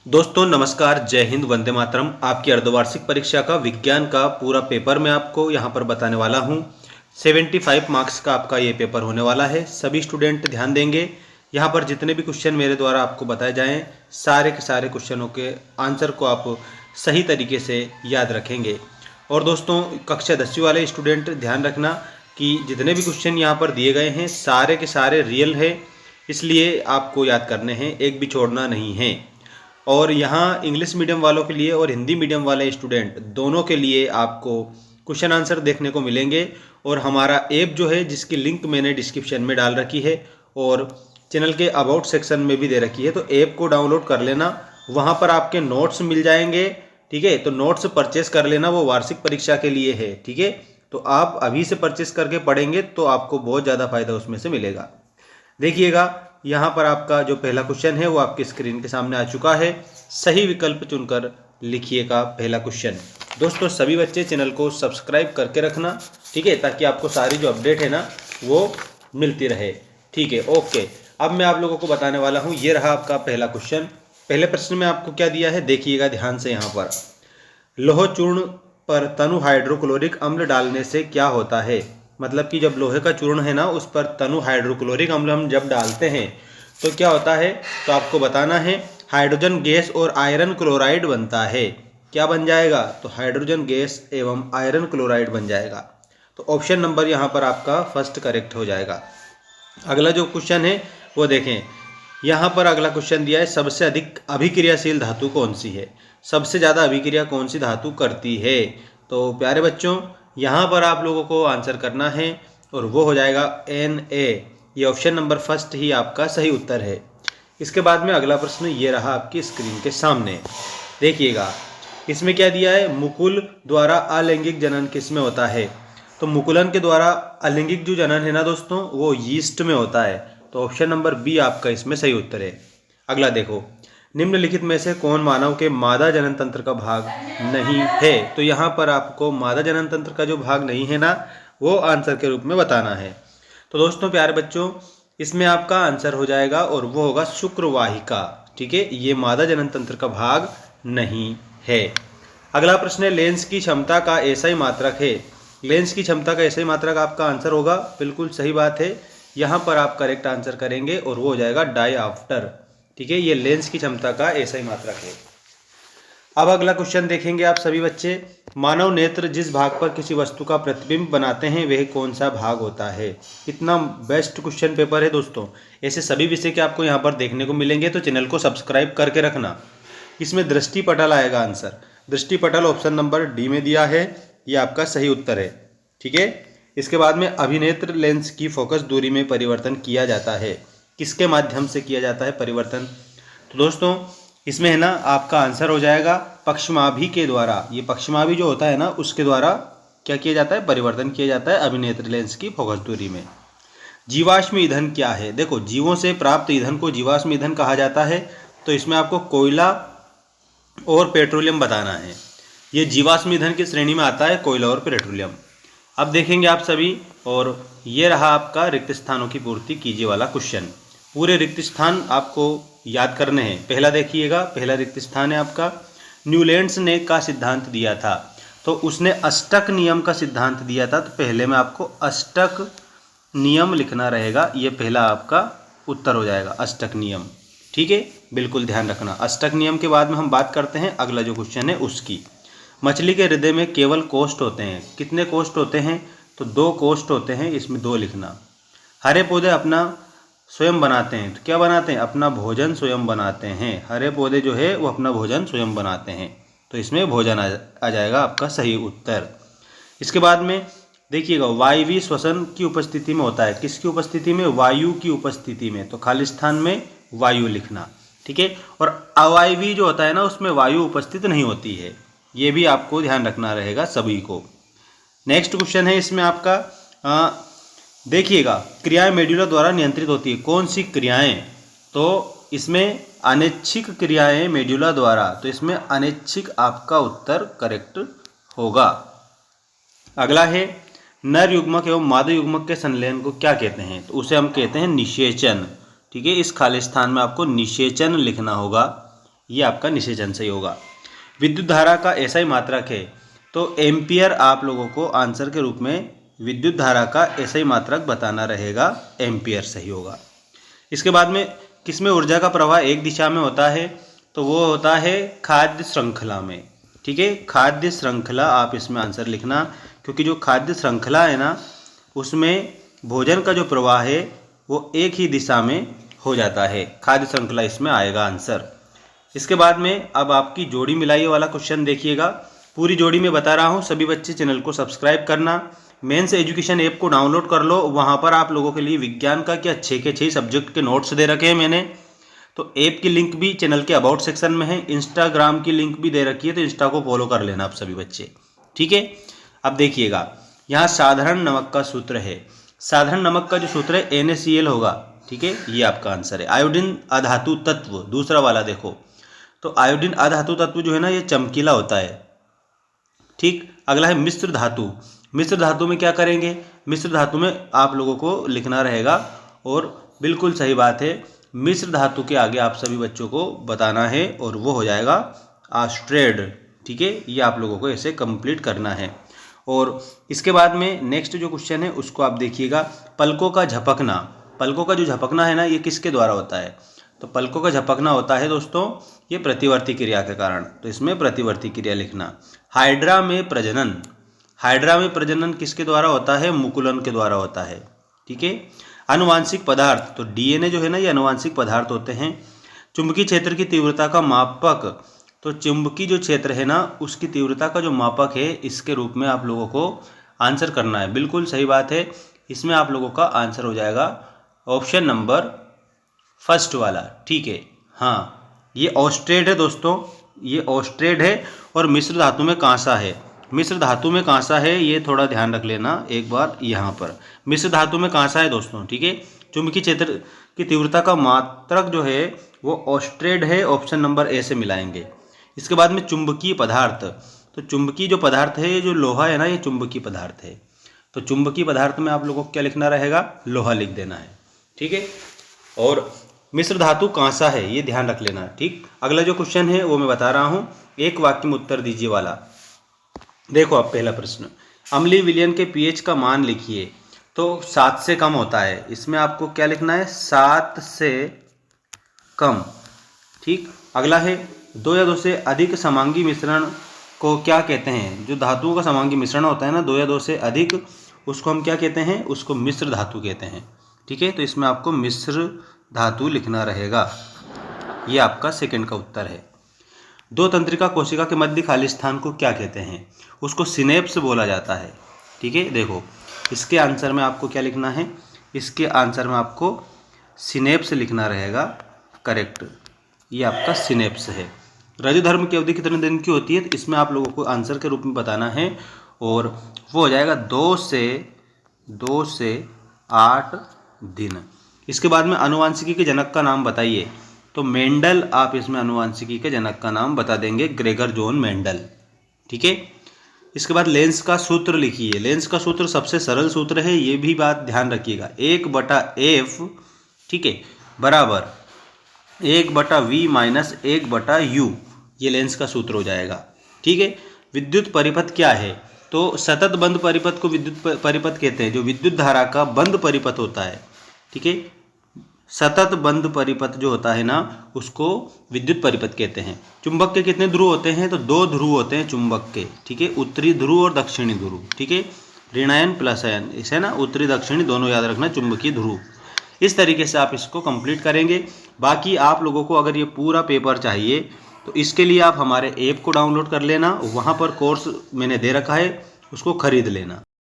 दोस्तों नमस्कार, जय हिंद, वंदे मातरम। आपकी अर्धवार्षिक परीक्षा का विज्ञान का पूरा पेपर मैं आपको यहाँ पर बताने वाला हूँ। 75 मार्क्स का आपका ये पेपर होने वाला है। सभी स्टूडेंट ध्यान देंगे। यहाँ पर जितने भी क्वेश्चन मेरे द्वारा आपको बताए जाएं, सारे के सारे क्वेश्चनों के आंसर को आप सही तरीके से याद रखेंगे। और दोस्तों कक्षा 10वीं वाले स्टूडेंट ध्यान रखना कि जितने भी क्वेश्चन यहाँ पर दिए गए हैं सारे के सारे रियल है, इसलिए आपको याद करने हैं, एक भी छोड़ना नहीं है। और यहाँ इंग्लिश मीडियम वालों के लिए और हिंदी मीडियम वाले स्टूडेंट दोनों के लिए आपको क्वेश्चन आंसर देखने को मिलेंगे। और हमारा ऐप जो है, जिसकी लिंक मैंने डिस्क्रिप्शन में डाल रखी है और चैनल के अबाउट सेक्शन में भी दे रखी है, तो ऐप को डाउनलोड कर लेना। वहाँ पर आपके नोट्स मिल जाएंगे, ठीक है। तो नोट्स परचेस कर लेना, वो वार्षिक परीक्षा के लिए है, ठीक है। तो आप अभी से परचेस करके पढ़ेंगे तो आपको बहुत ज़्यादा फायदा उसमें से मिलेगा। देखिएगा, यहाँ पर आपका जो पहला क्वेश्चन है वो आपकी स्क्रीन के सामने आ चुका है। सही विकल्प चुनकर लिखिएगा पहला क्वेश्चन। दोस्तों सभी बच्चे चैनल को सब्सक्राइब करके रखना, ठीक है, ताकि आपको सारी जो अपडेट है ना वो मिलती रहे, ठीक है। ओके, अब मैं आप लोगों को बताने वाला हूँ। ये रहा आपका पहला क्वेश्चन। पहले प्रश्न में आपको क्या दिया है, देखिएगा ध्यान से। यहाँ पर लोह चूर्ण पर तनु हाइड्रोक्लोरिक अम्ल डालने से क्या होता है। मतलब कि जब लोहे का चूर्ण है ना, उस पर तनु हाइड्रोक्लोरिक अम्ल हम जब डालते हैं तो क्या होता है, तो आपको बताना है। हाइड्रोजन गैस और आयरन क्लोराइड बनता है। क्या बन जाएगा, तो हाइड्रोजन गैस एवं आयरन क्लोराइड बन जाएगा। तो ऑप्शन नंबर यहाँ पर आपका फर्स्ट करेक्ट हो जाएगा। अगला जो क्वेश्चन है वो देखें। यहाँ पर अगला क्वेश्चन दिया है, सबसे अधिक अभिक्रियाशील धातु कौन सी है। सबसे ज़्यादा अभिक्रिया कौन सी धातु करती है। तो प्यारे बच्चों यहाँ पर आप लोगों को आंसर करना है और वो हो जाएगा Na। ये ऑप्शन नंबर फर्स्ट ही आपका सही उत्तर है। इसके बाद में अगला प्रश्न ये रहा आपकी स्क्रीन के सामने। देखिएगा इसमें क्या दिया है, मुकुल द्वारा अलैंगिक जनन किस में होता है। तो मुकुलन के द्वारा अलैंगिक जो जनन है ना दोस्तों, वो यीस्ट में होता है। तो ऑप्शन नंबर बी आपका इसमें सही उत्तर है। अगला देखो, निम्नलिखित में से कौन मानव के मादा जनन तंत्र का भाग नहीं है। तो यहाँ पर आपको मादा जनन तंत्र का जो भाग नहीं है ना, वो आंसर के रूप में बताना है। तो दोस्तों प्यारे बच्चों, इसमें आपका आंसर हो जाएगा और वो होगा शुक्रवाहिका, ठीक है। ये मादा जनन तंत्र का भाग नहीं है। अगला प्रश्न है, लेंस की क्षमता का ऐसा ही मात्रक है। लेंस की क्षमता का ऐसा ही मात्रक आपका आंसर होगा, बिल्कुल सही बात है। यहाँ पर आप करेक्ट आंसर करेंगे और वो हो जाएगा डायऑप्टर, ठीक है। ये लेंस की क्षमता का ऐसा ही मात्रक है। अब अगला क्वेश्चन देखेंगे आप सभी बच्चे। मानव नेत्र जिस भाग पर किसी वस्तु का प्रतिबिंब बनाते हैं वह कौन सा भाग होता है। कितना बेस्ट क्वेश्चन पेपर है दोस्तों। ऐसे सभी विषय के आपको यहाँ पर देखने को मिलेंगे, तो चैनल को सब्सक्राइब करके रखना। इसमें दृष्टि पटल आएगा आंसर। दृष्टि पटल ऑप्शन नंबर डी में दिया है, ये आपका सही उत्तर है, ठीक है। इसके बाद में अभिनेत्र लेंस की फोकस दूरी में परिवर्तन किया जाता है। किसके माध्यम से किया जाता है परिवर्तन। तो दोस्तों इसमें है ना आपका आंसर हो जाएगा पक्षमाभि के द्वारा। ये पक्षमाभि जो होता है ना, उसके द्वारा क्या किया जाता है, परिवर्तन किया जाता है अभिनेत्र लेंस की फोकस दूरी में। जीवाश्म ईंधन क्या है। देखो, जीवों से प्राप्त ईंधन को जीवाश्म ईंधन कहा जाता है। तो इसमें आपको कोयला और पेट्रोलियम बताना है। ये जीवाश्म ईंधन की श्रेणी में आता है, कोयला और पेट्रोलियम। अब देखेंगे आप सभी, और ये रहा आपका रिक्त स्थानों की पूर्ति कीजिए वाला क्वेश्चन। पूरे रिक्त स्थान आपको याद करने हैं। पहला देखिएगा, पहला रिक्त स्थान है आपका, न्यूलैंड्स ने का सिद्धांत दिया था। तो उसने अष्टक नियम का सिद्धांत दिया था। तो पहले में आपको अष्टक नियम लिखना रहेगा। ये पहला आपका उत्तर हो जाएगा, अष्टक नियम, ठीक है। बिल्कुल ध्यान रखना। अष्टक नियम के बाद में हम बात करते हैं अगला जो क्वेश्चन है उसकी। मछली के हृदय में केवल कोष्ठ होते हैं। कितने कोष्ठ होते हैं, तो 2 कोष्ठ होते हैं, इसमें 2 लिखना। हरे पौधे अपना स्वयं बनाते हैं। तो क्या बनाते हैं, अपना भोजन स्वयं बनाते हैं। हरे पौधे जो है वो अपना भोजन स्वयं बनाते हैं। तो इसमें भोजन आ जाएगा आपका सही उत्तर। इसके बाद में देखिएगा, वायवीय श्वसन की उपस्थिति में होता है। किसकी उपस्थिति में, वायु की उपस्थिति में। तो खाली स्थान में वायु लिखना, ठीक है। और अवायवीय जो होता है ना, उसमें वायु उपस्थित नहीं होती है। ये भी आपको ध्यान रखना रहेगा सभी को। नेक्स्ट क्वेश्चन है इसमें आपका, देखिएगा, क्रियाएं मेडुला द्वारा नियंत्रित होती है। कौन सी क्रियाएं, तो इसमें अनैच्छिक क्रियाएं मेडुला द्वारा। तो इसमें अनैच्छिक आपका उत्तर करेक्ट होगा। अगला है, नर युग्मक एवं मादा युग्मक के संलयन को क्या कहते हैं। तो उसे हम कहते हैं निषेचन, ठीक है। इस खाली स्थान में आपको निषेचन लिखना होगा। ये आपका निषेचन सही होगा। विद्युत धारा का एसआई मात्रक है, तो एम्पियर आप लोगों को आंसर के रूप में विद्युत धारा का एसआई मात्रक बताना रहेगा, एम्पियर सही होगा। इसके बाद में किसमें ऊर्जा का प्रवाह एक दिशा में होता है, तो वो होता है खाद्य श्रृंखला में। ठीक है, खाद्य श्रृंखला आप इसमें आंसर लिखना, क्योंकि जो खाद्य श्रृंखला है ना उसमें भोजन का जो प्रवाह है वो एक ही दिशा में हो जाता है, खाद्य श्रृंखला इसमें आएगा आंसर। इसके बाद में अब आपकी जोड़ी मिलाइए वाला क्वेश्चन देखिएगा, पूरी जोड़ी में बता रहा हूँ। सभी बच्चे चैनल को सब्सक्राइब करना, मेंस एजुकेशन ऐप को डाउनलोड कर लो, वहाँ पर आप लोगों के लिए विज्ञान का क्या 6 के 6 सब्जेक्ट के नोट्स दे रखे हैं मैंने। तो ऐप की लिंक भी चैनल के अबाउट सेक्शन में है, इंस्टाग्राम की लिंक भी दे रखी है, तो इंस्टा को फॉलो कर लेना आप सभी बच्चे। ठीक है, अब देखिएगा यहाँ साधारण नमक का सूत्र है। साधारण नमक का जो सूत्र है NaCl होगा। ठीक है, ये आपका आंसर है। आयोडीन अधातु तत्व, दूसरा वाला देखो, तो आयोडीन अधातु तत्व जो है ना ये चमकीला होता है। ठीक, अगला है मिश्र धातु। मिश्र धातु में क्या करेंगे, मिश्र धातु में आप लोगों को लिखना रहेगा, और बिल्कुल सही बात है, मिश्र धातु के आगे आप सभी बच्चों को बताना है और वो हो जाएगा ऑस्ट्रेड। ठीक है, ये आप लोगों को ऐसे कंप्लीट करना है। और इसके बाद में नेक्स्ट जो क्वेश्चन है उसको आप देखिएगा, पलकों का झपकना। पलकों का जो झपकना है ना ये किसके द्वारा होता है, तो पलकों का झपकना होता है दोस्तों ये प्रतिवर्ती क्रिया के कारण, तो इसमें प्रतिवर्ती क्रिया लिखना। हाइड्रा में प्रजनन, हाइड्रा में प्रजनन किसके द्वारा होता है, मुकुलन के द्वारा होता है। ठीक है, आनुवांशिक पदार्थ, तो DNA जो है ना ये आनुवांशिक पदार्थ होते हैं। चुंबकीय क्षेत्र की तीव्रता का मापक, तो चुंबकीय जो क्षेत्र है ना उसकी तीव्रता का जो मापक है इसके रूप में आप लोगों को आंसर करना है। बिल्कुल सही बात है, इसमें आप लोगों का आंसर हो जाएगा ऑप्शन नंबर फर्स्ट वाला। ठीक है, हाँ ये ऑस्ट्रेड है दोस्तों, ये ऑस्ट्रेड है, और मिश्र धातु में कांसा है। मिश्र धातु में कांसा है, ये थोड़ा ध्यान रख लेना एक बार यहाँ पर, मिश्र धातु में कांसा है दोस्तों। ठीक है, चुंबकीय क्षेत्र की तीव्रता का मात्रक जो है वो ऑस्ट्रेड है, ऑप्शन नंबर ए से मिलाएंगे। इसके बाद में चुंबकीय पदार्थ, तो चुंबकीय जो पदार्थ है, जो लोहा है ना ये चुंबकीय पदार्थ है, तो चुंबकीय पदार्थ में आप लोगों को क्या लिखना रहेगा, लोहा लिख देना है। ठीक है, और मिश्र धातु कांसा है, ये ध्यान रख लेना। ठीक, अगला जो क्वेश्चन है वो मैं बता रहा हूँ, एक वाक्य में उत्तर दीजिए वाला। देखो अब पहला प्रश्न, अम्लीय विलयन के pH का मान लिखिए, तो 7 से कम होता है, इसमें आपको क्या लिखना है, 7 से कम। ठीक, अगला है 2 या 2 से अधिक समांगी मिश्रण को क्या कहते हैं, जो धातुओं का समांगी मिश्रण होता है ना 2 या 2 से अधिक, उसको हम क्या कहते हैं, उसको मिश्र धातु कहते हैं। ठीक है, तो इसमें आपको मिश्र धातु लिखना रहेगा, ये आपका सेकंड का उत्तर है। 2 तंत्रिका कोशिका के मध्य खाली स्थान को क्या कहते हैं, उसको सिनेप्स बोला जाता है। ठीक है, देखो इसके आंसर में आपको क्या लिखना है, इसके आंसर में आपको सिनेप्स लिखना रहेगा, करेक्ट, ये आपका सिनेप्स है। रजोधर्म की अवधि कितने दिन की होती है, तो इसमें आप लोगों को आंसर के रूप में बताना है, और वो हो जाएगा 2 से 8 दिन। इसके बाद में आनुवांशिकी के जनक का नाम बताइए, तो मेंडल आप इसमें आनुवांशिकी के जनक का नाम बता देंगे, ग्रेगर जॉन मेंडल। ठीक है, इसके बाद लेंस का सूत्र लिखिए। लेंस का सूत्र सबसे सरल सूत्र है, ये भी बात ध्यान रखिएगा, 1/f, ठीक है, बराबर 1/v माइनस 1/u, ये लेंस का सूत्र हो जाएगा। ठीक है, विद्युत परिपथ क्या है, तो सतत बंद परिपथ को विद्युत परिपथ कहते हैं, जो विद्युत धारा का बंद परिपथ होता है। ठीक है, सतत बंद परिपथ जो होता है ना उसको विद्युत परिपथ कहते हैं। चुंबक के कितने ध्रुव होते हैं, तो 2 ध्रुव होते हैं चुंबक के। ठीक है, उत्तरी ध्रुव और दक्षिणी ध्रुव। ठीक है, ऋणायन प्लस आयन, इसे ना उत्तरी दक्षिणी दोनों याद रखना, चुंबकीय ध्रुव। इस तरीके से आप इसको कंप्लीट करेंगे। बाकी आप लोगों को अगर ये पूरा पेपर चाहिए तो इसके लिए आप हमारे ऐप को डाउनलोड कर लेना, वहाँ पर कोर्स मैंने दे रखा है, उसको खरीद लेना।